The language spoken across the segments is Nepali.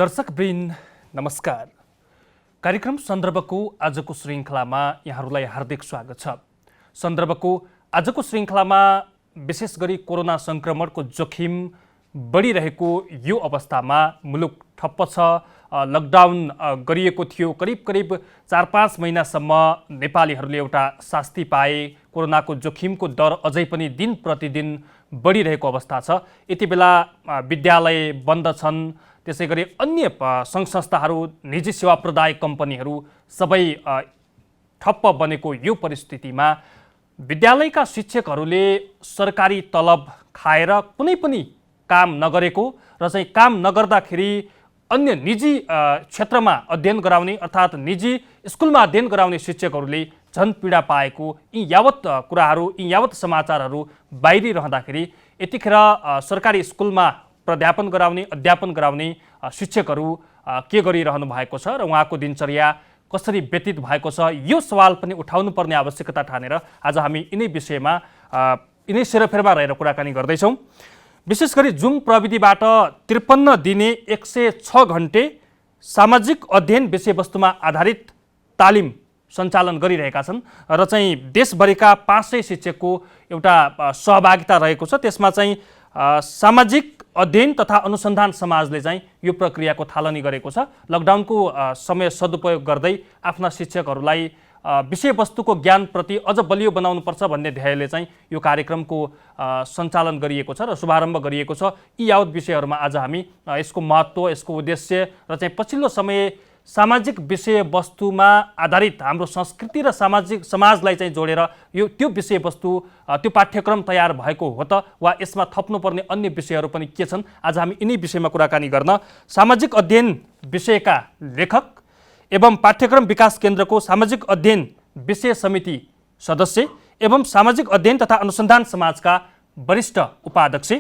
दर्शकवृन्द नमस्कार। कार्यक्रम सन्दर्भको आजको श्रृङ्खलामा यहाँहरूलाई हार्दिक स्वागत छ। सन्दर्भको आजको श्रृङ्खलामा विशेष गरी कोरोना संक्रमणको जोखिम बढिरहेको यो अवस्थामा मुलुक ठप्प छ, लकडाउन गरिएको थियो। करिब 4-5 महिनासम्म नेपालीहरूले एउटा शास्ति पाए। कोरोनाको जोखिमको दर अझै पनि दिन प्रतिदिन बढिरहेको अवस्था छ। यति बेला विद्यालय बन्द छन्, त्यसै गरी अन्य सङ्घ संस्थाहरू, निजी सेवा प्रदायक कम्पनीहरू सबै ठप्प बनेको यो परिस्थितिमा विद्यालयका शिक्षकहरूले सरकारी तलब खाएर कुनै पनि काम नगरेको र चाहिँ काम नगर्दाखेरि अन्य निजी क्षेत्रमा अध्ययन गराउने अर्थात् निजी स्कुलमा अध्ययन गराउने शिक्षकहरूले झन् पीडा पाएको यी यावत कुराहरू, यी यावत समाचारहरू बाहिरिरहँदाखेरि यतिखेर सरकारी स्कुलमा प्राध्यापन गराउने, अध्यापन गराउने शिक्षकहरू के गरिरहनु भएको छ र उहाँको दिनचर्या कसरी व्यतीत भएको छ, यो सवाल पनि उठाउनु पर्ने आवश्यकता ठानेर आज हामी यिनै विषयमा यिनै सेरोफेरमा रहेर कुराकानी गर्दैछौँ। विशेष गरी जुम प्रविधिबाट 53 दिने 106 घन्टे सामाजिक अध्ययन विषयवस्तुमा आधारित तालिम सञ्चालन गरिरहेका छन् र चाहिँ देशभरिका 500 शिक्षकको एउटा सहभागिता रहेको छ। त्यसमा चाहिँ सामाजिक अध्ययन तथा अनुसन्धान समाजले चाहिँ यो प्रक्रियाको थालनी गरेको छ। लकडाउनको समय सदुपयोग गर्दै आफ्ना शिक्षकहरूलाई विषयवस्तुको ज्ञानप्रति अझ बलियो बनाउनुपर्छ भन्ने ध्येयले चाहिँ यो कार्यक्रमको सञ्चालन गरिएको छ र शुभारम्भ गरिएको छ। यी यावत विषयहरूमा आज हामी यसको महत्त्व, यसको उद्देश्य र चाहिँ पछिल्लो समय सामाजिक विषयवस्तुमा आधारित हाम्रो संस्कृति र समाजलाई चाहिँ जोडेर यो त्यो विषयवस्तु, त्यो पाठ्यक्रम तयार भएको हो त वा यसमा थप्नुपर्ने अन्य विषयहरू पनि के छन्, आज हामी यिनै विषयमा कुराकानी गर्न सामाजिक अध्ययन विषयका लेखक एवं पाठ्यक्रम विकास केन्द्रको सामाजिक अध्ययन विषय समिति सदस्य एवं सामाजिक अध्ययन तथा अनुसन्धान समाजका वरिष्ठ उपाध्यक्ष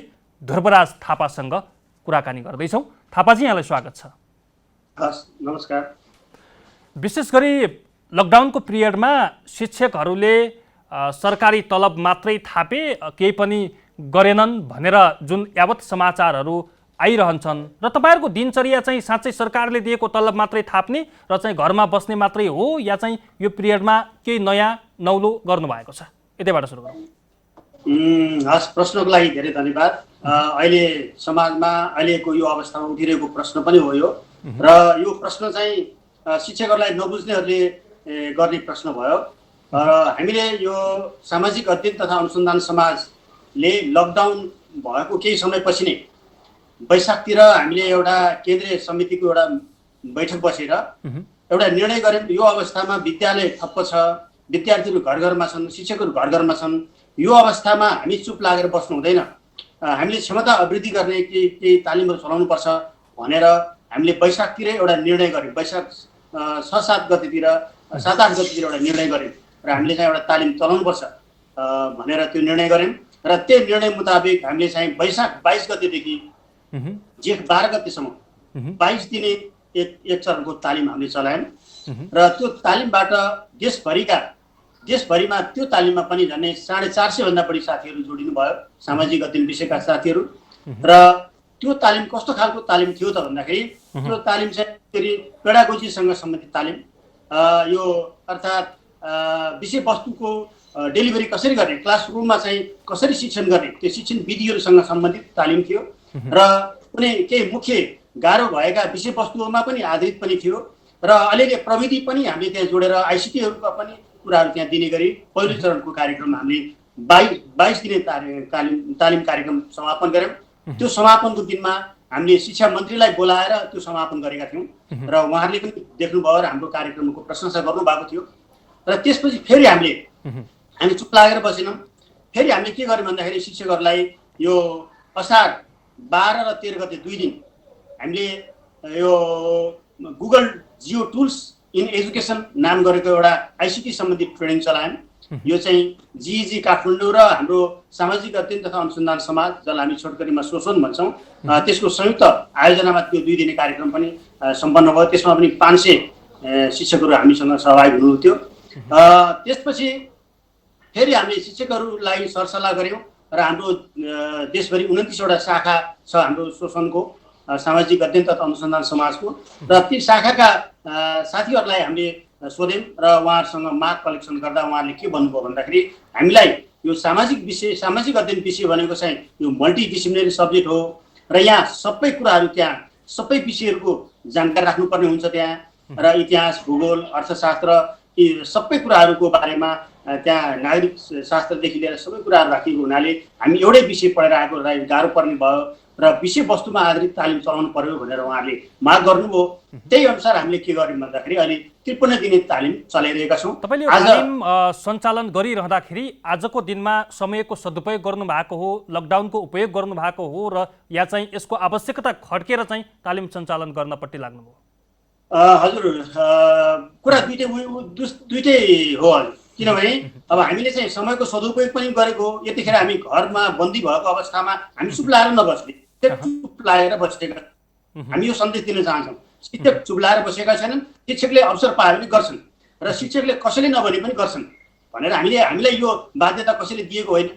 ध्रुवराज थापासँग कुराकानी गर्दैछौँ। थापाजी, यहाँलाई स्वागत छ। नमस्कार। विशेष गरी लकडाउनको पिरियडमा शिक्षकहरूले सरकारी तलब मात्रै थापे, केही पनि गरेनन् भनेर जुन यावत समाचारहरू आइरहन्छन् र तपाईँहरूको दिनचर्या चाहिँ साँच्चै सरकारले दिएको तलब मात्रै थाप्ने र चाहिँ घरमा बस्ने मात्रै हो या चाहिँ यो पिरियडमा केही नयाँ नौलो गर्नुभएको छ? यतैबाट सुरु गरौँ। हस्, प्रश्नको लागि धेरै धन्यवाद। अहिले समाजमा अहिलेको यो अवस्थामा उठिरहेको प्रश्न पनि हो यो, र यो प्रश्न चाहिँ शिक्षकहरूलाई नबुझ्नेहरूले गर्ने प्रश्न भयो। र हामीले यो सामाजिक अध्ययन तथा अनुसन्धान समाजले लकडाउन भएको केही समयपछि नै वैशाखतिर हामीले एउटा केन्द्रीय समितिको एउटा बैठक बसेर एउटा निर्णय गऱ्यौँ। यो अवस्थामा विद्यालय ठप्प छ, विद्यार्थीहरू घर घरमा छन्, शिक्षकहरू घर घरमा छन्। यो अवस्थामा हामी चुप लागेर बस्नु हुँदैन। हामीले क्षमता अभिवृद्धि गर्ने केही तालिमहरू चलाउनुपर्छ भनेर हामीले वैशाखतिर एउटा निर्णय गऱ्यौँ। वैशाख 6-7 गतितिर, 7-8 गतितिर एउटा निर्णय गऱ्यौँ र हामीले चाहिँ एउटा तालिम चलाउनुपर्छ भनेर त्यो निर्णय गऱ्यौँ। र त्यो निर्णय मुताबिक हामीले चाहिँ वैशाख 22 गतिदेखि जेठ 12 गतिसम्म 22 दिने एक चरणको तालिम हामीले चलायौँ। र त्यो तालिमबाट देशभरिमा त्यो तालिममा पनि झन्डै 450 भन्दा बढी साथीहरू जोडिनु भयो, सामाजिक अध्ययन विषयका साथीहरू। र त्यो तालिम कस्तो खालको तालिम थियो त भन्दाखेरि त्यो तालिम चाहिँ फेरि पेडागोजीसँग सम्बन्धित तालिम, यो अर्थात् विषयवस्तुको डेलिभरी कसरी गर्ने, क्लासरुममा चाहिँ कसरी शिक्षण गर्ने, त्यो शिक्षण विधिहरूसँग सम्बन्धित तालिम थियो। र कुनै केही मुख्य गाह्रो भएका विषयवस्तुहरूमा पनि आधारित पनि थियो र अलिअलि प्रविधि पनि हामीले त्यहाँ जोडेर आइसिटीहरूका पनि कुराहरू त्यहाँ दिने गरी पहिलो चरणको कार्यक्रम हामीले 22 दिने तालिम कार्यक्रम समापन गऱ्यौँ। त्यो समापनको दिनमा हामीले शिक्षा मन्त्रीलाई बोलाएर त्यो समापन गरेका थियौँ र उहाँहरूले पनि देख्नुभयो र हाम्रो कार्यक्रमको प्रशंसा गर्नुभएको थियो। र त्यसपछि फेरि हामी चुप लागेर बसेनौँ। फेरि हामीले के गर्यौँ भन्दाखेरि शिक्षकहरूलाई यो असार 12 र 13 गते 2 दिन हामीले यो Google Jio tools in education नाम गरेको एउटा आइसिटी सम्बन्धित ट्रेनिङ चलायौँ। यो चाहिँ जिइजी काठमाडौँ र हाम्रो सामाजिक अध्ययन तथा अनुसन्धान समाज, जसलाई हामी छोटकरीमा सोसन भन्छौँ, त्यसको संयुक्त आयोजनामा त्यो 2 दिने कार्यक्रम पनि सम्पन्न भयो। त्यसमा पनि 500 शिक्षकहरू हामीसँग सहभागी हुनुहुन्थ्यो। त्यसपछि फेरि हामीले शिक्षकहरूलाई सरसल्लाह गऱ्यौँ र हाम्रो देशभरि 29 वटा शाखा छ हाम्रो शोषणको, सामाजिक अध्ययन तथा अनुसन्धान समाजको। र ती शाखाका साथीहरूलाई हामीले सोध्यौँ र उहाँहरूसँग माग कलेक्सन गर्दा उहाँहरूले के भन्नुभयो भन्दाखेरि हामीलाई यो सामाजिक अध्ययन विषय भनेको चाहिँ यो मल्टिडिसिप्लिनरी सब्जेक्ट हो र यहाँ सबै कुराहरू त्यहाँ सबै विषयहरूको जानकारी राख्नुपर्ने हुन्छ त्यहाँ र इतिहास भूगोल अर्थशास्त्र यी सबै कुराहरूको बारेमा त्यहाँ नागरिक शास्त्रदेखि लिएर सबै कुराहरू राखिएको हुनाले हामी एउटै विषय पढेर आएकोलाई गाह्रो पर्ने भयो र विषयवस्तुमा आधारित तालिम चलाउनु पर्यो भनेर उहाँहरूले माग गर्नुभयो। त्यही अनुसार हामीले के गर्यौँ भन्दाखेरि अहिले 53 दिने तालिम चलाइरहेका छौँ। तपाईँले यो तालिम सञ्चालन गरिरहँदाखेरि आजको दिनमा समयको सदुपयोग गर्नुभएको हो, लकडाउनको उपयोग गर्नुभएको हो र या चाहिँ यसको आवश्यकता खड्केर चाहिँ तालिम सञ्चालन गर्नपट्टि लाग्नुभयो? हजुर, कुरा दुइटै हो हजुर। किनभने अब हामीले चाहिँ समयको सदुपयोग पनि गरेको हो। यतिखेर हामी घरमा बन्दी भएको अवस्थामा हामी चुप लाएर नबस्ने, चुप लाएर बसेका हामी यो सन्देश दिन चाहन्छौँ। शिक्षक चुप लाएर बसेका छैनन्, शिक्षकले अवसर पाए पनि गर्छन् र शिक्षकले कसैले नभने पनि गर्छन् भनेर हामीलाई यो बाध्यता कसैले दिएको होइन,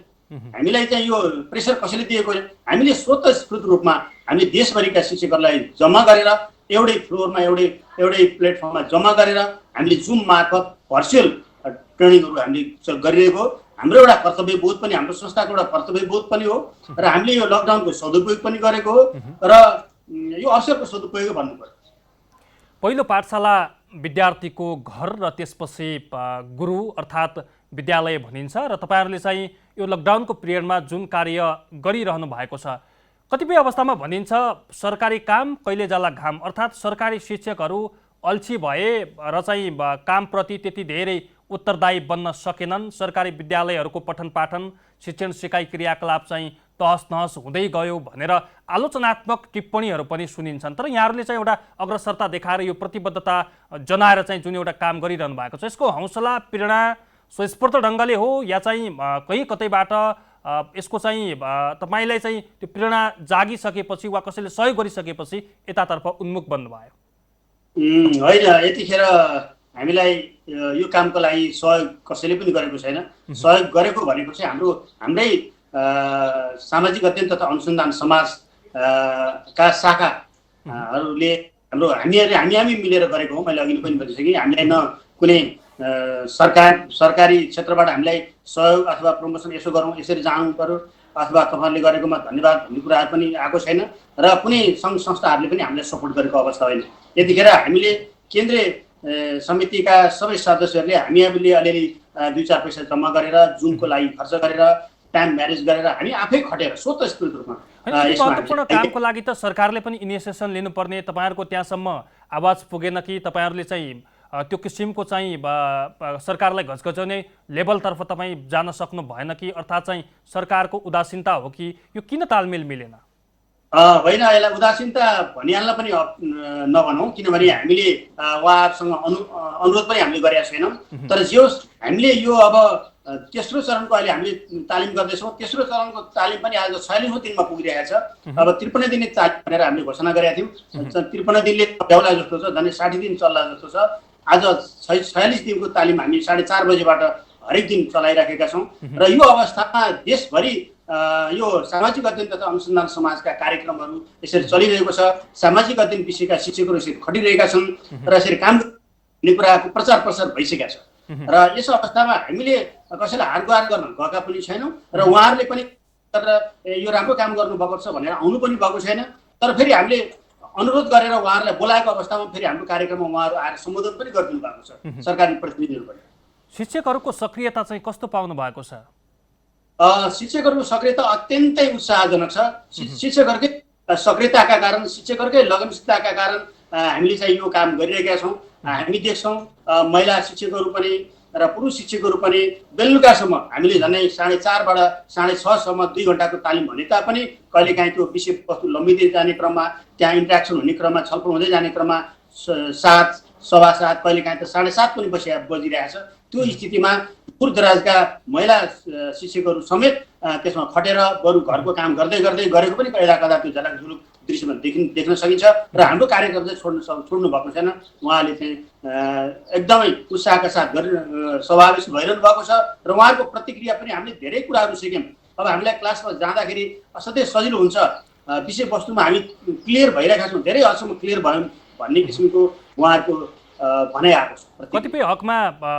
हामीलाई चाहिँ यो प्रेसर कसैले दिएको होइन। हामीले स्वतस्फूर्त रूपमा हामीले देशभरिका शिक्षकहरूलाई जम्मा गरेर एउटै फ्लोरमा एउटै प्लेटफर्ममा जम्मा गरेर हामीले जुम मार्फत भर्चुअल ट्रेनिङहरू हामीले गरिरहेको। हाम्रो एउटा कर्तव्यबोध पनि, हाम्रो संस्थाको एउटा कर्तव्यबोध पनि हो र हामीले यो लकडाउनको सदुपयोग पनि गरेको हो र यो अवसरको सदुपयोग भन्नु पर्यो। पहिलो पाठशाला विद्यार्थीको घर र त्यसपछि गुरु अर्थात् विद्यालय भनिन्छ र तपाईँहरूले चाहिँ यो लकडाउनको पिरियडमा जुन कार्य गरिरहनु भएको छ, कतिपय अवस्थामा भनिन्छ सरकारी काम कहिले जाला घाम, अर्थात् सरकारी शिक्षकहरू अल्छी भए र चाहिँ कामप्रति त्यति धेरै उत्तरदायी बन्न सकेनन्। सरकारी विद्यालयहरूको पठन पाठन शिक्षण सिकाइ क्रियाकलाप चाहिँ तहस नहस हुँदै गयो भनेर आलोचनात्मक टिप्पणीहरू पनि सुनिन्छन्। तर यहाँहरूले चाहिँ एउटा अग्रसरता देखाएर यो प्रतिबद्धता जनाएर चाहिँ जुन एउटा काम गरिरहनु भएको छ, यसको हौसला प्रेरणा स्वस्फूर्त ढङ्गले हो या चाहिँ कहीँ कतैबाट यसको चाहिँ तपाईँलाई चाहिँ त्यो प्रेरणा जागिसकेपछि वा कसैले सहयोग गरिसकेपछि यतातर्फ उन्मुख बन्नुभयो? होइन, यतिखेर हामीलाई यो कामको लागि सहयोग कसैले पनि गरेको छैन। सहयोग गरेको भनेको चाहिँ हाम्रै सामाजिक अध्ययन तथा अनुसन्धान समाज का शाखाहरूले हामी मिलेर गरेको हो। मैले अघि पनि भनिसकेँ, हामीलाई न कुनै सरकारी क्षेत्रबाट हामीलाई सहयोग अथवा प्रमोसन यसो गरौँ यसरी जानु पर्यो अथवा तपाईँहरूले गरेकोमा धन्यवाद भन्ने कुराहरू पनि आएको छैन र कुनै सङ्घ संस्थाहरूले पनि हामीलाई सपोर्ट गरेको अवस्था होइन। यतिखेर हामीले केन्द्रीय समितिका सबै सदस्यहरूले हामीले अलिअलि 2-4 पैसा जम्मा गरेर जुनको लागि खर्च गरेर टाइम म्यानेज गरेर हामी आफै खटेर स्वतस्फूर्त रूपमा महत्त्वपूर्ण कामको लागि त सरकारले पनि इनिसिएसन लिनुपर्ने, तपाईँहरूको त्यहाँसम्म आवाज पुगेन कि तपाईँहरूले चाहिँ त्यो किसिमको चाहिँ सरकारलाई घचघचाउने लेभलतर्फ तपाईँ जान सक्नु भएन कि? अर्थात् चाहिँ सरकारको उदासीनता हो कि यो किन तालमेल मिलेन? होइन, यसलाई उदासीनता भनिहाल्न पनि नभनौँ, किनभने हामीले उहाँहरूसँग अनुरोध पनि हामीले गरेका छैनौँ। तर जे होस्, हामीले यो अब तेस्रो चरणको अहिले हामीले तालिम गर्दैछौँ। तेस्रो चरणको तालिम पनि आज 46औं दिनमा पुगिरहेको छ। अब 53 दिने तालिम भनेर हामीले घोषणा गरेका थियौँ। 53 दिनले भ्याउला जस्तो छ, झन् 60 दिन चल्ला जस्तो छ। आज 46 दिनको तालिम हामी 4:30 बजेबाट हरेक दिन चलाइराखेका छौँ र यो अवस्थामा देशभरि यो सामाजिक अध्ययन तथा अनुसन्धान समाजका कार्यक्रमहरू यसरी चलिरहेको छ। सामाजिक अध्ययन विषयका शिक्षकहरू यसरी खटिरहेका छन् र यसरी काम गर्ने कुराको प्रचार प्रसार भइसकेका छ र यस अवस्थामा हामीले कसैलाई हातगुहार गर्न गएका पनि छैनौँ र उहाँहरूले पनि यो राम्रो काम गर्नुभएको छ भनेर आउनु पनि भएको छैन। तर फेरि हामीले अनुरोध गरेर उहाँहरूलाई बोलाएको अवस्थामा फेरि हाम्रो कार्यक्रममा उहाँहरू आएर सम्बोधन पनि गरिदिनु भएको छ सरकारी प्रतिनिधिहरूले। शिक्षकहरूको सक्रियता चाहिँ कस्तो पाउनु भएको छ? शिक्षकहरूको सक्रियता अत्यन्तै उत्साहजनक छ। शिक्षकहरूकै सक्रियताका कारण, शिक्षकहरूकै लगनशीलताका कारण हामीले चाहिँ यो काम गरिरहेका छौँ। हामी देख्छौँ महिला शिक्षकहरू पनि र पुरुष शिक्षकहरू पनि बेलुकासम्म हामीले झन्डै 4:30बाट 6:30सम्म 2 घन्टाको तालिम भने तापनि कहिलेकाहीँ त्यो विषयवस्तु लम्बिँदै जाने क्रममा, त्यहाँ इन्ट्रेक्सन हुने क्रममा, छलफल हुँदै जाने क्रममा 7, 7:15 कहिलेकाहीँ त 7:30 पनि बजिरहेछ। त्यो स्थितिमा दूरदराजका महिला शिक्षकहरू समेत त्यसमा खटेर बरु घरको काम गर्दै गरेको पनि कहिलेका कदा त्यो झलकझुलुक दृश्यमा देख्न सकिन्छ र हाम्रो कार्यक्रम चाहिँ छोड्नु भएको छैन। उहाँले चाहिँ एकदमै उत्साहका साथ समावेश भइरहनु भएको छ र उहाँको प्रतिक्रिया पनि हामीले धेरै कुराहरू सिक्यौँ। अब हामीलाई क्लासमा जाँदाखेरि असाध्यै सजिलो हुन्छ। विषयवस्तुमा हामी क्लियर भइरहेका छौँ, धेरै हदसम्म क्लियर भयौँ भन्ने किसिमको उहाँहरूको भनाइ आएको छ। कतिपय हकमा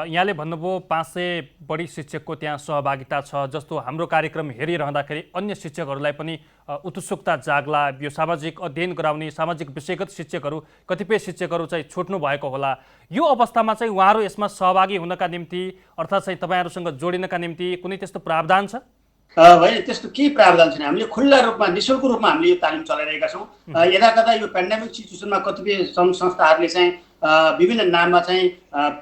यहाँले भन्नुभयो 500 बढी शिक्षकको त्यहाँ सहभागिता छ, जस्तो हाम्रो कार्यक्रम हेरिरहँदाखेरि अन्य शिक्षकहरूलाई पनि उत्सुकता जाग्ला, यो सामाजिक अध्ययन गराउने सामाजिक विषयगत शिक्षकहरू कतिपय शिक्षकहरू चाहिँ छुट्नु भएको होला। यो अवस्थामा चाहिँ उहाँहरू यसमा सहभागी हुनका निम्ति अर्थात् चाहिँ तपाईँहरूसँग जोडिनका निम्ति कुनै त्यस्तो प्रावधान छ? होइन, त्यस्तो केही प्रावधान छैन। हामीले खुल्ला रूपमा निःशुल्क रूपमा हामीले यो तालिम चलाइरहेका छौँ। यदा कदा यो पेन्डेमिक सिचुएसनमा कतिपय सङ्घ संस्थाहरूले चाहिँ विभिन्न नाममा चाहिँ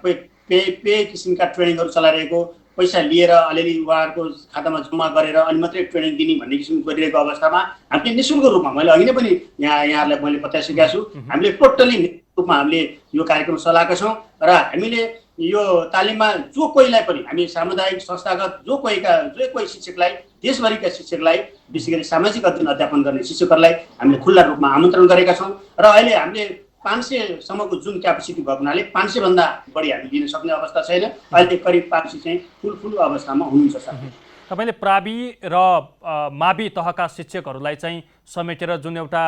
पे किसिमका ट्रेनिङहरू चलाइरहेको, पैसा लिएर अलिअलि उहाँहरूको खातामा जम्मा गरेर अनि मात्रै ट्रेनिङ दिने भन्ने किसिमको गरिरहेको अवस्थामा हामीले निःशुल्क रूपमा, मैले अघि नै पनि यहाँहरूलाई मैले बताइसकेका छु, हामीले टोटल्ली निःशुल्क रूपमा हामीले यो कार्यक्रम चलाएका छौँ। र हामीले यो तालिममा जो कोहीलाई पनि, हामी सामुदायिक संस्थागत जो कोही शिक्षकलाई, देशभरिका शिक्षकलाई, विशेष गरी सामाजिक अध्ययन अध्यापन गर्ने शिक्षकहरूलाई हामीले खुल्ला रूपमा आमन्त्रण गरेका छौँ। र अहिले हामीले 500 सम्मको जुन क्यापेसिटी भएको हुनाले 500 भन्दा बढी हामी लिन सक्ने अवस्था छैन। अहिले करिब 500 चाहिँ फुल अवस्थामा हुनुहुन्छ सर। तपाईँले प्रावि र मावि तहका शिक्षकहरूलाई चाहिँ समेटेर जुन एउटा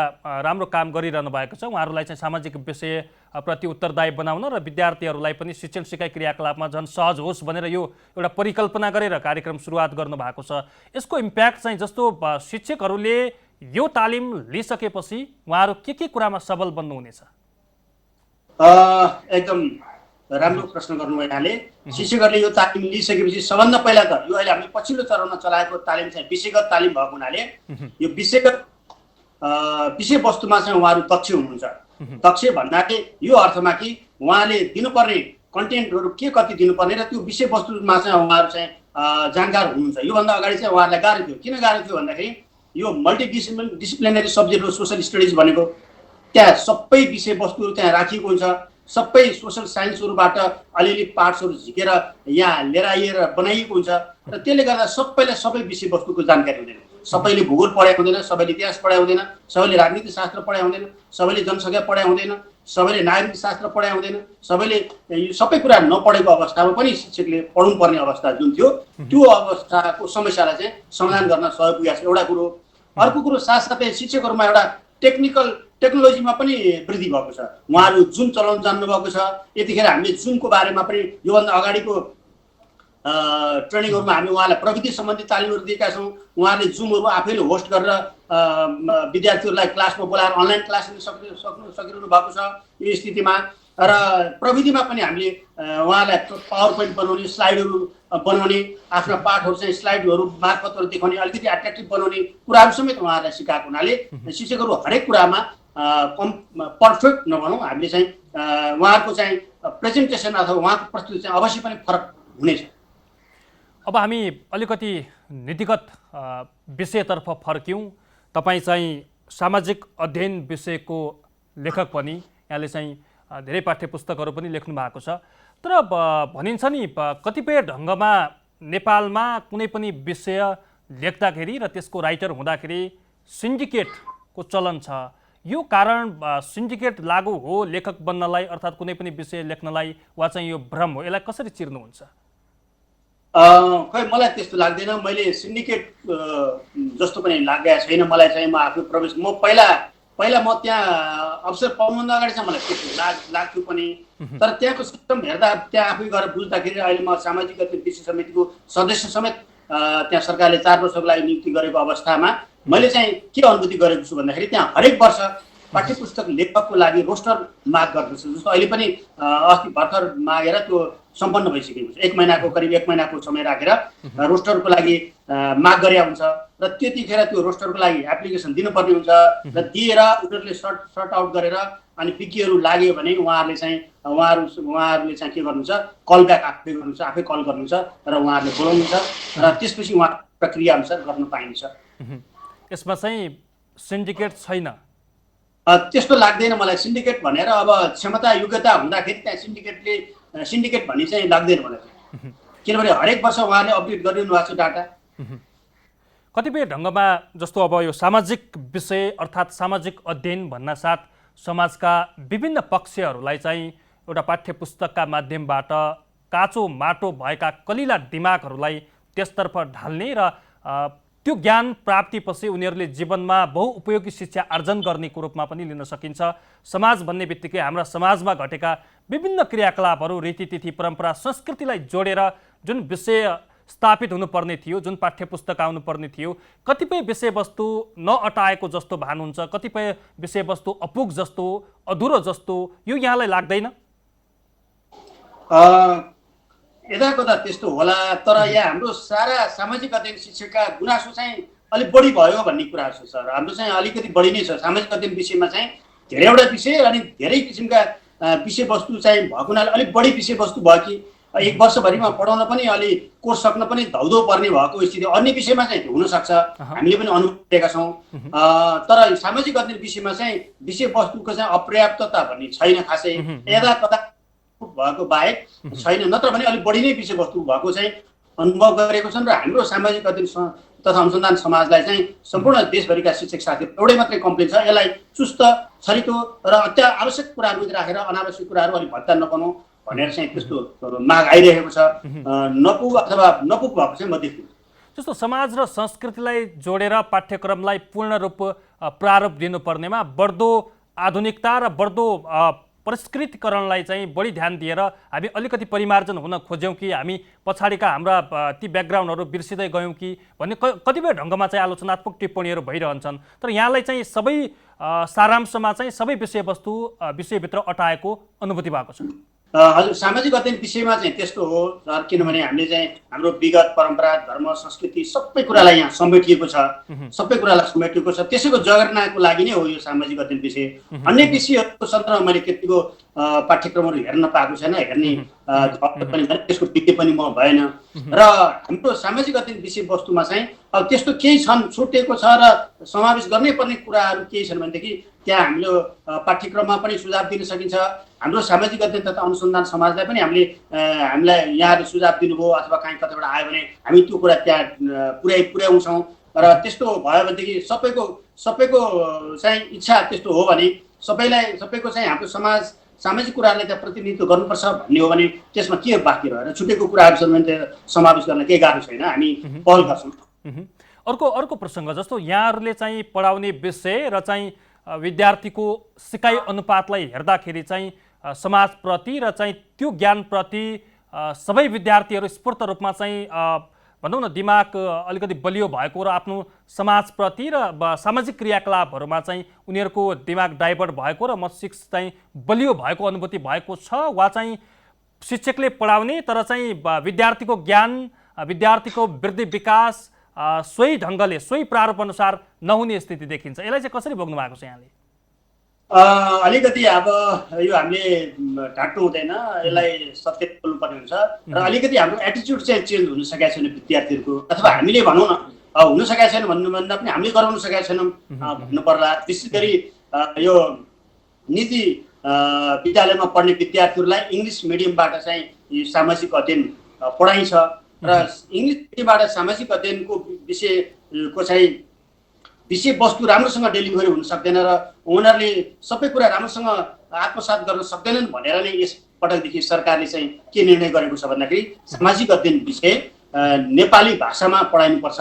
राम्रो काम गरिरहनु भएको छ, उहाँहरूलाई चाहिँ सामाजिक विषय प्रति उत्तरदायी बनाउन र विद्यार्थीहरूलाई पनि शिक्षण सिकाइ क्रियाकलापमा झन् सहज होस् भनेर यो एउटा परिकल्पना गरेर कार्यक्रम सुरुवात गर्नुभएको छ। यसको इम्प्याक्ट चाहिँ जस्तो शिक्षकहरूले यो तालिम लिइसकेपछि उहाँहरू के कुरामा सबल बन्नुहुनेछ? एकदम राम्रो प्रश्न गर्नुभयो यहाँले। शिक्षकहरूले यो तालिम लिइसकेपछि सबभन्दा पहिला त यो अहिले हामीले पछिल्लो चरणमा चलाएको तालिम चाहिँ विषयगत तालिम भएको हुनाले यो विषयवस्तुमा चाहिँ उहाँहरू दक्ष हुनुहुन्छ। दक्ष भन्नाले यो अर्थमा कि उहाँले दिनुपर्ने कन्टेन्टहरू के कति दिनुपर्ने र त्यो विषयवस्तुमा चाहिँ उहाँहरू चाहिँ जानकार हुनुहुन्छ। योभन्दा अगाडि चाहिँ उहाँहरूलाई गाह्रो थियो। किन गाह्रो थियो भन्दाखेरि यो मल्टिडिसिप्लिनरी सब्जेक्टहरू सोसल स्टडिज भनेको त्यहाँ सबै विषयवस्तुहरू त्यहाँ राखिएको हुन्छ। सबै सोसल साइन्सहरूबाट अलिअलि पार्ट्सहरू झिकेर यहाँ लिएर आइएर बनाइएको हुन्छ र त्यसले गर्दा सबैलाई सबै विषयवस्तुको जानकारी हुँदैन। सबैले भूगोल पढाइ हुँदैन, सबैले इतिहास पढाइ हुँदैन, सबैले राजनीति शास्त्र पढाइ हुँदैन, सबैले जनसङ्ख्या पढाइ हुँदैन, सबैले नागरिक शास्त्र पढाइ हुँदैन, सबैले यो सबै कुरा नपढेको अवस्थामा पनि शिक्षकले पढाउनुपर्ने अवस्था जुन थियो त्यो अवस्थाको समस्यालाई चाहिँ समाधान गर्न सहयोग पुगेको छ एउटा कुरो। अर्को कुरो साथसाथै शिक्षकहरूमा एउटा टेक्नोलोजीमा पनि वृद्धि भएको छ। उहाँहरू जुन चलाउन जान्नुभएको छ। यतिखेर हामीले जुनको बारेमा पनि योभन्दा अगाडिको ट्रेनिङहरूमा हामी उहाँलाई प्रविधि सम्बन्धी तालिमहरू दिएका छौँ। उहाँहरूले जुमहरू आफैले होस्ट गरेर विद्यार्थीहरूलाई क्लासमा बोलाएर अनलाइन क्लास लिन सकिरहनु भएको छ यो स्थितिमा। र प्रविधिमा पनि हामीले उहाँलाई पावर पोइन्ट बनाउने, स्लाइडहरू बनाउने, आफ्ना पाठहरू चाहिँ स्लाइडहरू मार्फतहरू देखाउने, अलिकति एट्र्याक्टिभ बनाउने कुराहरू समेत उहाँहरूलाई सिकाएको हुनाले शिक्षकहरू हरेक कुरामा पर्फेक्ट नभनौँ, हामीले चाहिँ उहाँहरूको चाहिँ प्रेजेन्टेसन अथवा उहाँको प्रस्तुति चाहिँ अवश्य पनि फरक हुनेछ। अब हामी अलिकति नीतिगत विषयतर्फ फर्क्यौँ। तपाईँ चाहिँ सामाजिक अध्ययन विषयको लेखक पनि, यहाँले चाहिँ धेरै पाठ्यपुस्तकहरू पनि लेख्नु भएको छ। तर भनिन्छ नि कतिपय ढङ्गमा नेपालमा कुनै पनि विषय लेख्दाखेरि र त्यसको राइटर हुँदाखेरि सिन्डिकेटको चलन छ। यो कारण सिन्डिकेट लागू हो लेखक बन्नलाई अर्थात् कुनै पनि विषय लेख्नलाई, वा चाहिँ यो भ्रम हो? यसलाई कसरी चिर्नुहुन्छ? खै मलाई त्यस्तो लाग्दैन। मैले सिन्डिकेट जस्तो पनि लागेको छैन मलाई चाहिँ। म आफू प्रवेश पहिला म त्यहाँ अवसर पाउनुभन्दा अगाडि चाहिँ मलाई त्यस्तो लाग्थ्यो पनि। तर त्यहाँको सिस्टम हेर्दा त्यहाँ आफै गएर बुझ्दाखेरि अहिले म सामाजिक अध्ययन विषय समितिको सदस्य समेत त्यहाँ सरकारले 4 वर्षको लागि नियुक्ति गरेको अवस्थामा मैले चाहिँ के अनुभूति गरेको छु भन्दाखेरि त्यहाँ हरेक वर्ष पाठ्यपुस्तक लेखकको लागि रोस्टर माग गर्दछ। जस्तो अहिले पनि अस्ति भर्खर मागेर त्यो सम्पन्न भइसकेको छ। करिब 1 महिनाको समय राखेर रोस्टरको लागि माग गरे हुन्छ र त्यतिखेर त्यो रोस्टरको लागि एप्लिकेसन दिनुपर्ने हुन्छ र दिएर उनीहरूले सर्ट आउट गरेर अनि विज्ञहरू लाग्यो भने उहाँहरूले चाहिँ के गर्नुहुन्छ, कल ब्याक आफै गर्नुहुन्छ, आफै कल गर्नुहुन्छ र उहाँहरूले बोलाउनुहुन्छ र त्यसपछि उहाँ प्रक्रिया अनुसार गर्न पाइन्छ। यसमा चाहिँ सिन्डिकेट छैन त्यस्तो लाग्दैन मलाई। सिन्डिकेट भनेर अब क्षमता योग्यता हुँदाखेरि त्यहाँ सिन्डिकेट भन्ने चाहिँ लाग्दैन मलाई, किनभने हरेक वर्ष उहाँले अपडेट गरिरहनु भएको छ डाटा। कतिपय ढङ्गमा जस्तो अब यो सामाजिक विषय अर्थात् सामाजिक अध्ययन भन्न साथ समाजका विभिन्न पक्षहरूलाई चाहिँ एउटा पाठ्यपुस्तकका माध्यमबाट काँचो माटो भएका कलिला दिमागहरूलाई त्यसतर्फ ढाल्ने र त्यो ज्ञान प्राप्तिपछि उनीहरूले जीवनमा बहुउपयोगी शिक्षा आर्जन गर्नेको रूपमा पनि लिन सकिन्छ। समाज भन्ने बित्तिकै हाम्रा समाजमा घटेका विभिन्न क्रियाकलापहरू, रीतिथिति, परम्परा, संस्कृतिलाई जोडेर जुन विषय स्थापित हुनुपर्ने थियो, जुन पाठ्यपुस्तक आउनुपर्ने थियो, कतिपय विषयवस्तु नअटाएको जस्तो भान हुन्छ, कतिपय विषयवस्तु अपुग जस्तो, अधुरो जस्तो, यो यहाँलाई लाग्दैन? यदाकदा त्यस्तो होला, तर यहाँ हाम्रो सारा सामाजिक अध्ययन शिक्षकका गुनासो चाहिँ अलिक बढी भयो भन्ने कुरा छ सर। हाम्रो चाहिँ अलिकति बढी नै छ सामाजिक अध्ययन विषयमा चाहिँ, धेरैवटा विषय अनि धेरै किसिमका विषयवस्तु चाहिँ भएको हुनाले अलिक बढी विषयवस्तु भयो कि एक वर्षभरिमा पढाउन पनि अलि कोर्स सक्न पनि धौधौ पर्ने भएको स्थिति अन्य विषयमा चाहिँ हुनसक्छ, हामीले पनि अनुभव गरेका छौँ। तर सामाजिक अध्ययन विषयमा चाहिँ विषयवस्तुको चाहिँ अपर्याप्तता भन्ने छैन खासै, यदाकदा भएको बाहेक छैन, नत्र भने अलिक बढी नै विषयवस्तु भएको चाहिँ अनुभव गरेको छन्। र हाम्रो सामाजिक अध्ययन तथा अनुसन्धान समाजलाई चाहिँ सम्पूर्ण देशभरिका शिक्षक साथीहरू एउटै मात्रै कम्प्लेन छ, यसलाई चुस्त छरितो र आवश्यक कुराहरू राखेर अनावश्यक कुराहरू अलिक भत्ता नपाउनु भनेर चाहिँ त्यस्तो माग आइरहेको छ। नपुग अथवा नपुग भएको चाहिँ म देख्छु। जस्तो समाज र संस्कृतिलाई जोडेर पाठ्यक्रमलाई पूर्ण रूप प्रारूप दिनुपर्नेमा बढ्दो आधुनिकता र बढ्दो परिष्कृतकरणलाई चाहिँ बढी ध्यान दिएर हामी अलिकति परिमार्जन हुन खोज्यौँ कि हामी पछाडिका हाम्रा ती ब्याकग्राउन्डहरू बिर्सिँदै गयौँ कि भन्ने कतिपय ढङ्गमा चाहिँ आलोचनात्मक टिप्पणीहरू भइरहन्छन्। तर यहाँलाई चाहिँ सबै सारांशमा चाहिँ सबै विषयवस्तु विषयभित्र अटाएको अनुभूति भएको छ? हजुर, सामाजिक अध्ययन विषयमा चाहिँ त्यस्तो हो सर, किनभने हामीले चाहिँ हाम्रो विगत, परम्परा, धर्म, संस्कृति सबै कुरालाई यहाँ समेटिएको छ, सबै कुरालाई समेटिएको छ। त्यसैको जगेर्नाको लागि नै हो यो सामाजिक अध्ययन विषय। अन्य विषयहरूको सन्दर्भमा मैले त्यतिको पाठ्यक्रमहरू हेर्न पाएको छैन, हेर्ने पनि त्यसको विज्ञ पनि म भएन। र हाम्रो सामाजिक अध्ययन विषयवस्तुमा चाहिँ अब त्यस्तो केही छन् छुटेको छ र समावेश गर्नै पर्ने कुराहरू केही छन् भनेदेखि त्यहाँ हामीले पाठ्यक्रममा पनि सुझाव दिन सकिन्छ। हाम्रो सामाजिक अध्ययन तथा अनुसन्धान समाजलाई पनि हामीलाई यहाँले सुझाव दिनुभयो अथवा कहीँ कतैबाट आयो भने हामी त्यो कुरा त्यहाँ पुर्याउँछौँ। र त्यस्तो भयो भनेदेखि सबैको चाहिँ इच्छा त्यस्तो हो भने सबैको चाहिँ हाम्रो सामाजिक कुराहरूलाई त्यहाँ प्रतिनिधित्व गर्नुपर्छ भन्ने हो भने त्यसमा के बाँकी रहेर छुटेको कुराहरू छन् भने त्यहाँ समावेश गर्न केही गाह्रो छैन, हामी पहल गर्छौँ। अर्को प्रसङ्ग, जस्तो यहाँहरूले चाहिँ पढाउने विषय र चाहिँ विद्यार्थीको सिकाइ अनुपातलाई हेर्दाखेरि चाहिँ समाजप्रति र चाहिँ त्यो ज्ञानप्रति सबै विद्यार्थीहरू स्फूर्त रूपमा चाहिँ भनौँ न दिमाग अलिकति बलियो भएको र आफ्नो समाजप्रति र सामाजिक क्रियाकलापहरूमा चाहिँ उनीहरूको दिमाग डाइभर्ट भएको र मस्तिष्क चाहिँ बलियो भएको अनुभूति भएको छ, वा चाहिँ शिक्षकले पढाउने तर चाहिँ विद्यार्थीको ज्ञान, विद्यार्थीको वृद्धि विकास सोही ढङ्गले सोही प्रारूप अनुसार नहुने स्थिति देखिन्छ? यसलाई चाहिँ कसरी भोग्नु भएको छ यहाँले? अलिकति अब यो हामीले ढाक्नु हुँदैन, यसलाई सचेत बोल्नुपर्ने हुन्छ। र अलिकति हाम्रो एटिच्युड चाहिँ चेन्ज हुन सकेको छैन विद्यार्थीहरूको, अथवा हामीले भनौँ न हुन सकेको छैन भन्नुभन्दा पनि हामीले गराउन सकेका छैनौँ भन्नु पर्ला। विशेष गरी यो निजी विद्यालयमा पढ्ने विद्यार्थीहरूलाई इङ्ग्लिस मिडियमबाट चाहिँ यो सामाजिक अध्ययन पढाइन्छ र इङ्ग्लिस मिडियमबाट सामाजिक अध्ययनको विषयको चाहिँ विषयवस्तु राम्रोसँग डेलिभरी हुन सक्दैन र उनीहरूले सबै कुरा राम्रोसँग आत्मसात गर्न सक्दैनन् भनेर नै यस पटकदेखि सरकारले चाहिँ के निर्णय गरेको छ भन्दाखेरि सामाजिक अध्ययन विषय नेपाली भाषामा पढाइनुपर्छ,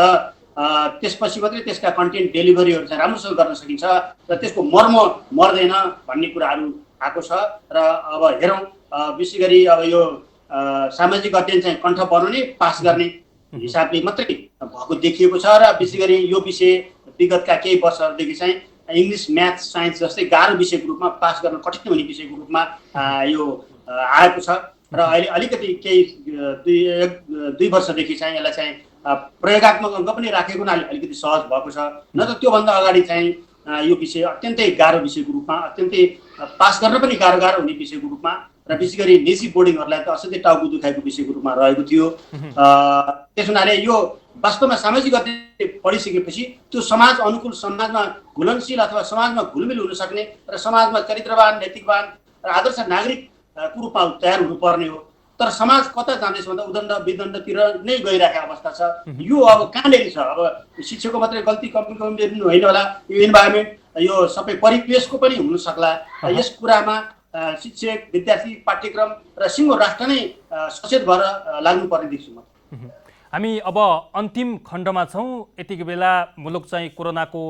त्यसपछि मात्रै त्यसका कन्टेन्ट डेलिभरीहरू चाहिँ राम्रोसँग गर्न सकिन्छ र त्यसको मर्म मर्दैन भन्ने कुराहरू आएको छ। र अब हेरौँ, विशेष गरी अब यो सामाजिक अध्ययन चाहिँ कण्ठ बनाउने पास गर्ने हिसाबले मात्रै भएको देखिएको छ। र विशेष गरी यो विषय विगतका केही वर्षहरूदेखि चाहिँ इङ्ग्लिस, म्याथ, साइन्स जस्तै गाह्रो विषयको रूपमा पास गर्न कठिन हुने विषयको रूपमा यो आएको छ। र अहिले अलिकति केही दुई वर्षदेखि चाहिँ यसलाई चाहिँ प्रयोगात्मक अङ्क पनि राखेको हुनाले अलिकति सहज भएको छ। न त त्योभन्दा अगाडि चाहिँ यो विषय अत्यन्तै गाह्रो विषयको रूपमा, अत्यन्तै पास गर्न पनि गाह्रो हुने विषयको रूपमा र विशेष गरी निजी बोर्डिङहरूलाई त असाध्यै टाउको दुखाएको विषयको रूपमा रहेको थियो। त्यस हुनाले यो वास्तवमा सामाजिक अध्ययन पढिसकेपछि त्यो समाज अनुकूल, समाजमा घुलनशील अथवा समाजमा घुलमिल हुन सक्ने र समाजमा चरित्रवान, नैतिकवान र आदर्श नागरिकको रूपमा तयार हुनुपर्ने हो। तर समाज कता जाँदैछ भन्दा उदण्ड विदण्डतिर नै गइरहेको अवस्था छ। यो अब कहाँनिर छ? अब शिक्षकको मात्रै गल्ती कमी होइन होला, यो इन्भाइरोमेन्ट, यो सबै परिवेशको पनि हुन सक्ला। यस कुरामा शिक्षक, विद्यार्थी, पाठ्यक्रम र सिङ्गो राष्ट्र नै सचेत भएर लाग्नुपर्ने देख्छु म। हामी अब अन्तिम खण्डमा छौँ। यतिकै बेला मुलुक चाहिँ कोरोनाको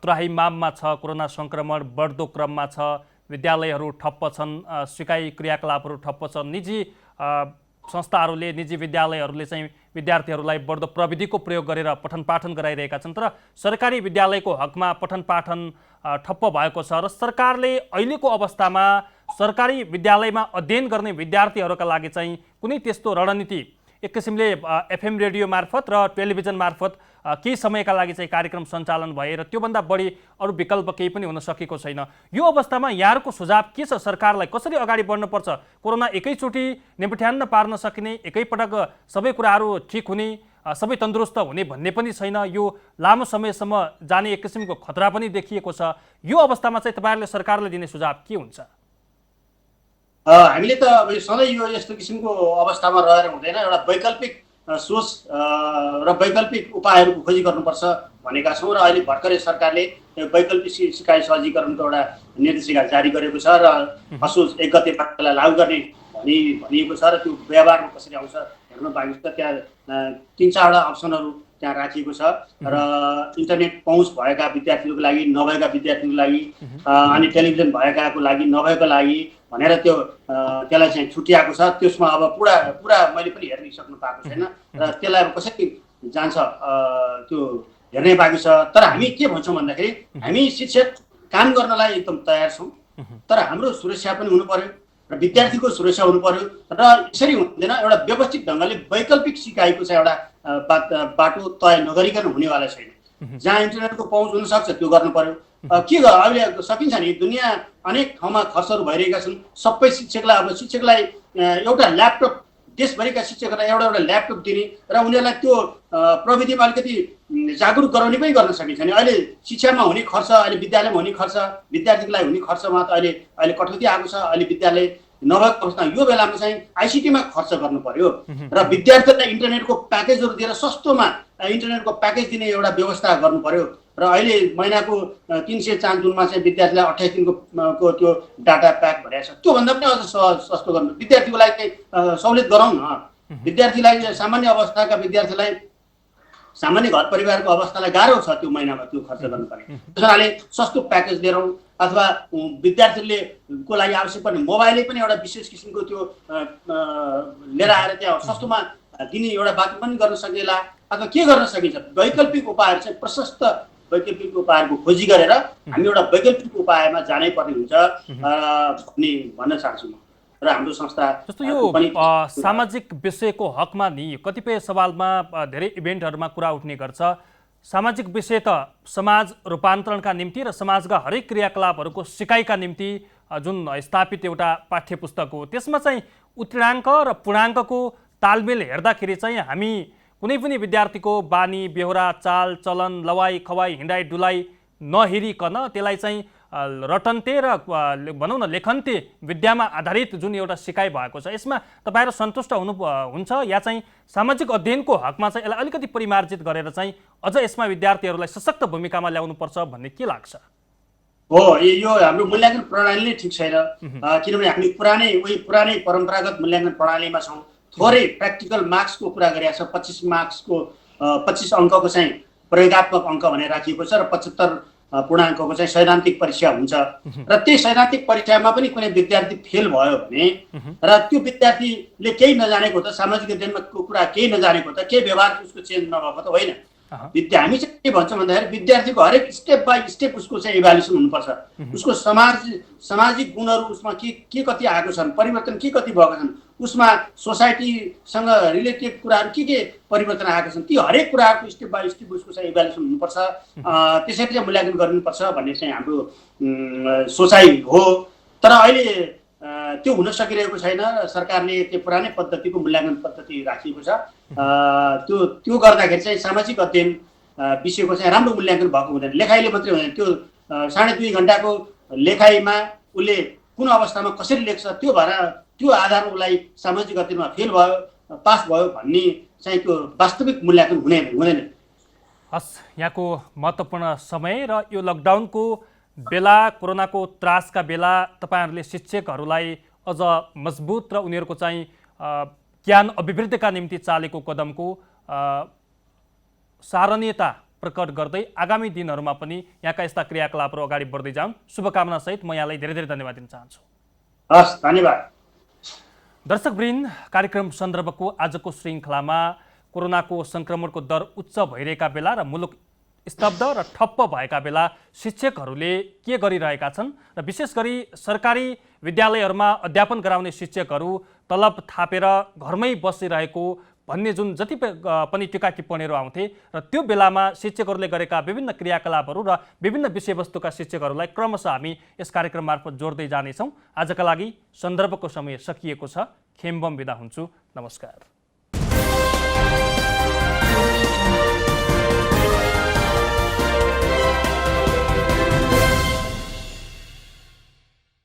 त्राहिमाममा छ, कोरोना सङ्क्रमण बढ्दो क्रममा छ, विद्यालयहरू ठप्प छन्, सिकाइ क्रियाकलापहरू ठप्प छन्, निजी संस्थाहरूले, निजी विद्यालयहरूले चाहिँ विद्यार्थीहरूलाई बढ्दो प्रविधिको प्रयोग गरेर पठन पाठन गराइरहेका छन्, तर सरकारी विद्यालयको हकमा पठन पाठन ठप्प भएको छ र सरकारले अहिलेको अवस्थामा सरकारी विद्यालयमा अध्ययन गर्ने विद्यार्थीहरूका लागि चाहिँ कुनै त्यस्तो रणनीति एक किसिमले एफएम रेडियो मार्फत र टेलिभिजन मार्फत केही समयका लागि चाहिँ कार्यक्रम सञ्चालन भए र त्योभन्दा बढी अरू विकल्प केही पनि हुन सकेको छैन। यो अवस्थामा यहाँहरूको सुझाव के छ? सरकारलाई कसरी अगाडि बढ्नुपर्छ? कोरोना एकैचोटि निपठ्यान्न पार्न सकिने, एकैपटक सबै कुराहरू ठिक हुने, सबै तन्दुरुस्त हुने भन्ने पनि छैन। यो लामो समयसम्म जाने एक किसिमको खतरा पनि देखिएको छ। यो अवस्थामा चाहिँ तपाईँहरूले सरकारले दिने सुझाव के हुन्छ? हामीले त अब सधैँ यो यस्तो किसिमको अवस्थामा रहेर हुँदैन, एउटा वैकल्पिक सोच र वैकल्पिक उपायहरूको खोजी गर्नुपर्छ भनेका छौँ। र अहिले भर्खरै सरकारले वैकल्पिक सिकाइ सहजीकरणको एउटा निर्देशिका जारी गरेको छ र असोज 1 गतेबाट त्यसलाई लागू गर्ने भनिएको छ र त्यो व्यवहारमा कसरी आउँछ हेर्न बाँकी छ। त्यहाँ 3-4वटा अप्सनहरू त्यहाँ राखिएको छ र इन्टरनेट पहुँच भएका विद्यार्थीहरूको लागि, नभएका विद्यार्थीहरूको लागि, अनि टेलिभिजन भएकाको लागि, नभएको लागि भनेर त्यसलाई चाहिँ छुट्याएको छ। त्यसमा अब पुरा मैले पनि हेरिसक्नु पाएको छैन र त्यसलाई अब कसरी जान्छ त्यो हेर्ने बाँकी छ। तर हामी के भन्छौँ भन्दाखेरि हामी शिक्षक काम गर्नलाई एकदम तयार छौँ, तर हाम्रो सुरक्षा पनि हुनु पर्यो र विद्यार्थीको सुरक्षा हुनु पर्यो र यसरी हुँदैन। एउटा व्यवस्थित ढङ्गले वैकल्पिक सिकाइको चाहिँ एउटा बाटो तय नगरिकन हुनेवाला छैन। जहाँ इन्टरनेटको पहुँच हुनसक्छ त्यो गर्नु पर्यो। के अहिले सकिन्छ नि, दुनियाँ अनेक ठाउँमा खर्चहरू भइरहेका छन्। सबै शिक्षकलाई एउटा ल्यापटप, देशभरिका शिक्षकहरूलाई एउटा ल्यापटप दिने र उनीहरूलाई त्यो प्रविधिमा अलिकति जागरुक गराउने पनि गर्न सकिन्छ नि। अहिले शिक्षामा हुने खर्च, अहिले विद्यालयमा हुने खर्च, विद्यार्थीको लागि हुने खर्चमा त अहिले कटौती आएको छ। अहिले विद्यालय नभएको अवस्था यो बेलामा चाहिँ आइसिटीमा खर्च गर्नु पर्यो र विद्यार्थीहरूलाई इन्टरनेटको प्याकेजहरू दिएर सस्तोमा इन्टरनेटको प्याकेज दिने एउटा व्यवस्था गर्नु पर्यो। र अहिले महिनाको 300 चाहिँ विद्यार्थीलाई 28 दिनको त्यो डाटा प्याक भइरहेको छ। त्योभन्दा पनि अझ सस्तो गर्नु, विद्यार्थीको लागि चाहिँ सहुलियत गराउँ न। विद्यार्थीलाई सामान्य अवस्थाका विद्यार्थीलाई, सामान्य घर परिवारको अवस्थालाई गाह्रो छ त्यो महिनामा त्यो खर्च गर्नुपर्ने। त्यस कारणले सस्तो प्याकेज लिएर अथवा विद्यार्थीले को लागि आवश्यक पर्ने मोबाइलै पनि एउटा विशेष किसिमको त्यो लिएर आएर त्यहाँ सस्तोमा दिने एउटा बाटो पनि गर्न सकिएला। अथवा के गर्न सकिन्छ, वैकल्पिक उपायहरू चाहिँ प्रशस्त वैकल्पिक उपायहरूको खोजी गरेर हामी एउटा वैकल्पिक उपायमा जानै पर्ने हुन्छ भन्न चाहन्छु म। र हाम्रो संस्था जस्तो यो सामाजिक विषयको हकमा नि कतिपय सवालमा धेरै इभेन्टहरूमा कुरा उठ्ने गर्छ। सामाजिक विषय त समाज रूपान्तरणका निम्ति र समाजका हरेक क्रियाकलापहरूको सिकाइका निम्ति जुन स्थापित एउटा पाठ्यपुस्तक हो, त्यसमा चाहिँ उत्तीर्णाङ्क र पूर्णाङ्कको तालमेल हेर्दाखेरि चाहिँ हामी कुनै पनि विद्यार्थीको बानी, बेहोरा, चाल चलन, लवाई खवाई, हिँडाइ डुलाइ नहेरिकन त्यसलाई चाहिँ रटन्ते र भनौँ न लेखन्ते विद्यामा आधारित जुन एउटा सिकाइ भएको छ, यसमा तपाईँहरू सन्तुष्ट हुन्छ या चाहिँ सामाजिक अध्ययनको हकमा चाहिँ यसलाई अलिकति परिमार्जित गरेर चाहिँ अझ यसमा विद्यार्थीहरूलाई सशक्त भूमिकामा ल्याउनुपर्छ भन्ने के लाग्छ? हो, यो हाम्रो मूल्याङ्कन प्रणाली नै ठिक छैन। किनभने हामी पुरानै परम्परागत मूल्याङ्कन प्रणालीमा छौँ। थोरै प्र्याक्टिकल मार्क्सको कुरा गरिएको छ। 25 अङ्कको चाहिँ प्रयोगात्मक अङ्क भनेर राखिएको छ र 75 पूर्णाङ्कको चाहिँ सैद्धान्तिक परीक्षा हुन्छ। र त्यही सैद्धान्तिक परीक्षामा पनि कुनै विद्यार्थी फेल भयो भने र त्यो विद्यार्थीले केही नजानेको त, सामाजिक अध्ययनको कुरा केही नजानेको त, केही व्यवहार उसको चेन्ज नभएको त होइन। हामी चाहिँ के भन्छौँ भन्दाखेरि विद्यार्थीको हरेक स्टेप बाई स्टेप उसको चाहिँ इभ्यालुएसन हुनुपर्छ। उसको सामाजिक गुणहरू उसमा के कति आएको छन्, परिवर्तन के कति भएको छन्, उसमा सोसाइटीसँग रिलेटेड कुराहरू के परिवर्तन आएको छन्, ती हरेक कुराहरूको स्टेप बाई स्टेप उसको चाहिँ इभ्यालुएसन हुनुपर्छ। त्यसरी चाहिँ मूल्याङ्कन गर्नुपर्छ भन्ने चाहिँ हाम्रो सोचाइ हो। तर अहिले त्यो हुन सकिरहेको छैन। सरकारले त्यो पुरानै पद्धतिको मूल्याङ्कन पद्धति राखिएको छ। त्यो गर्दाखेरि चाहिँ सामाजिक अध्ययन विषयको चाहिँ राम्रो मूल्याङ्कन भएको हुँदैन। लेखाइले मात्रै हुँदैन, त्यो 2.5 घन्टाको लेखाइमा उसले कुन अवस्थामा कसरी लेख्छ त्यो आधारमा उसलाई सामाजिक अध्ययनमा फेल भयो पास भयो भन्ने चाहिँ त्यो वास्तविक मूल्याङ्कन हुँदैन। हस्, यहाँको महत्त्वपूर्ण समय र यो लकडाउनको बेला, कोरोनाको त्रासका बेला तपाईँहरूले शिक्षकहरूलाई अझ मजबुत र उनीहरूको चाहिँ ज्ञान अभिवृद्धिका निम्ति चालेको कदमको सारणीयता प्रकट गर्दै आगामी दिनहरूमा पनि यहाँका यस्ता क्रियाकलापहरू अगाडि बढ्दै जाउन् शुभकामनासहित म यहाँलाई धेरै धेरै धन्यवाद दिन चाहन्छु। हस्, धन्यवाद। दर्शकवृन्द, कार्यक्रम सन्दर्भको आजको श्रृङ्खलामा कोरोनाको सङ्क्रमणको दर उच्च भइरहेका बेला र मुलुक स्तब्ध र ठप्प भएका बेला शिक्षकहरूले के गरिरहेका छन् र विशेष गरी सरकारी विद्यालयहरूमा अध्यापन गराउने शिक्षकहरू तलब थापेर घरमै बसिरहेको भन्ने जुन जति पनि टिका टिप्पणीहरू आउँथे र त्यो बेलामा शिक्षकहरूले गरेका विभिन्न क्रियाकलापहरू र विभिन्न विषयवस्तुका शिक्षकहरूलाई क्रमशः हामी यस कार्यक्रम मार्फत जोड्दै जानेछौँ। आजका लागि सन्दर्भको समय सकिएको छ। खेम्बम बिदा हुन्छु। नमस्कार।